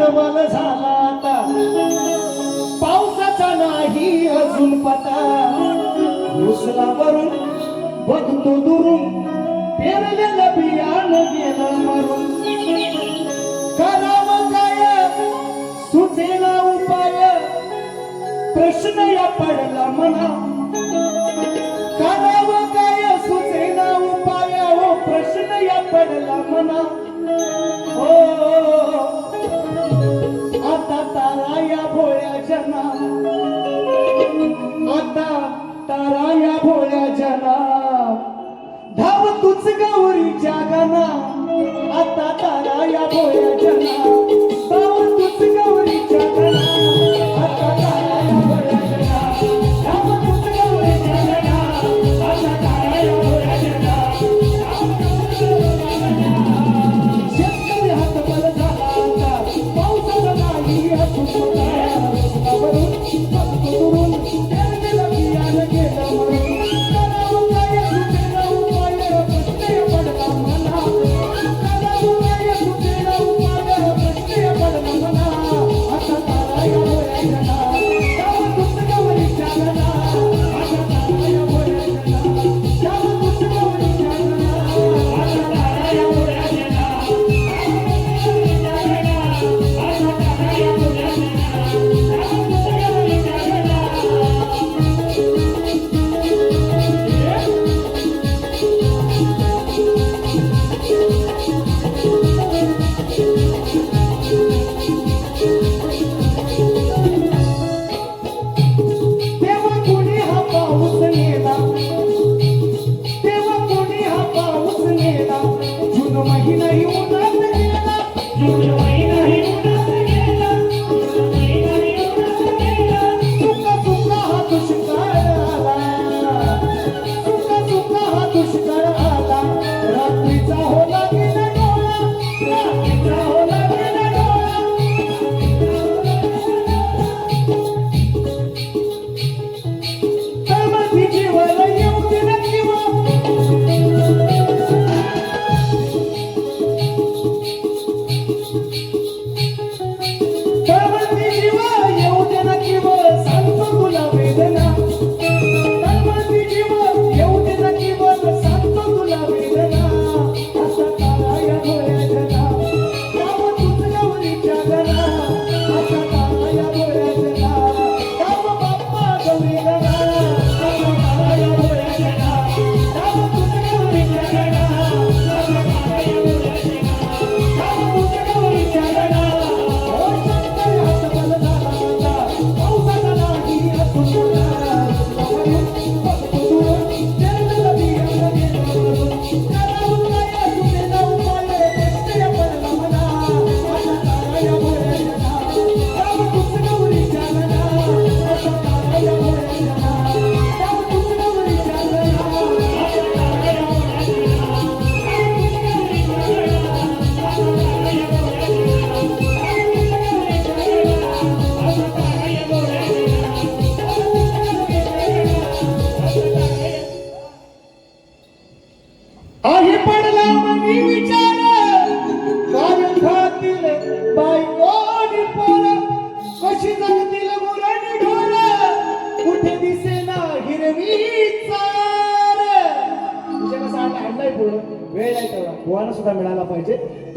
हातवल झाला आता पावसाचा नाही अजून पता उचलावरून बघतो दुरून पेरलेलं बियाणं गेलं मरून करावं काय सुचेना उपाय प्रश्न या पडला मना करावं काय सुचेना उपाय हो प्रश्न या पडला मना हो आता तारा या भोळ्या जना आता तारा या भोळ्या जना धाव तुझ गौरीच्या गाना आता तारा या भोळ्या जना धाव तुझ गौरीच्या गाना आता तारा या भोळ्या जना धाव तुझ गौरीच्या गाना आता तारा या भोळ्या जना शेतकरी हातवल झाला आता पावसाचा नाही अजून पता वरून बघतो दुरून पेरलेलं बियाणं गेलं मरून करावं काय सुचेना उपाय प्रश्न पडला मला करावं काय सुचेना उपाय प्रश्न पडला मला आता तारा या भोळ्या जना धाव तुझ गौरीच्या गाना आता तारा या भोळ्या जना धाव तुझ गौरीच्या गाना आता तारा या भोळ्या जना तेव्हा कोणी हा पाऊस नेला तेव्हा कोणी हा पाऊस नेला जून महिनाही उन्हात गेला जून महिनाही उन्हात गेला जून महिनाही उन्हात गेला सुका सुका हा दुष्काळ आला सुका सुका हा दुष्काळ आला रात्रीचा होला गेला डोळा रात्रीचा होला गेला डोळा तळमळती जीवाला येऊ दे ना किंवा तळमळती जीवा येऊ दे ना किंवा सांगतो तुला वेदना तळमळती जीवा येऊ दे ना किंवा सांगतो तुला वेदना असा तारा या भोळ्या जना धाव तुझ गौरीच्या गाना असा तारा या भोळ्या जना धाव बाप्पा गौरी गाना असा तारा या भोळ्या जना धाव तुझ गौरीच्या गाना असा तारा या भोळ्या जना धाव तुझ गौरीच्या गाना हो शेतकरी हातवल झाला आता पावसाचा नाही अजून पता वरून बघतो दुरून पेरलेलं बियाणं गेलं मरून करावं काय सुचेना उपाय प्रश्न पडला मला आता तारा या भोळ्या जना धाव तुझ गौरीच्या गाना आता तारा या भोळ्या जना धाव तुझ गौरीच्या गाना आता तारा या भोळ्या जना आहे पडला मनी विचार काय खातील बायकोनी पोर कशी जगतील मुरण ढोर कुठे दिसेना हिरवी चार विषय कसा आणलाय पुढं वेळ नाही तेवढा पोहायला सुद्धा मिळाला पाहिजे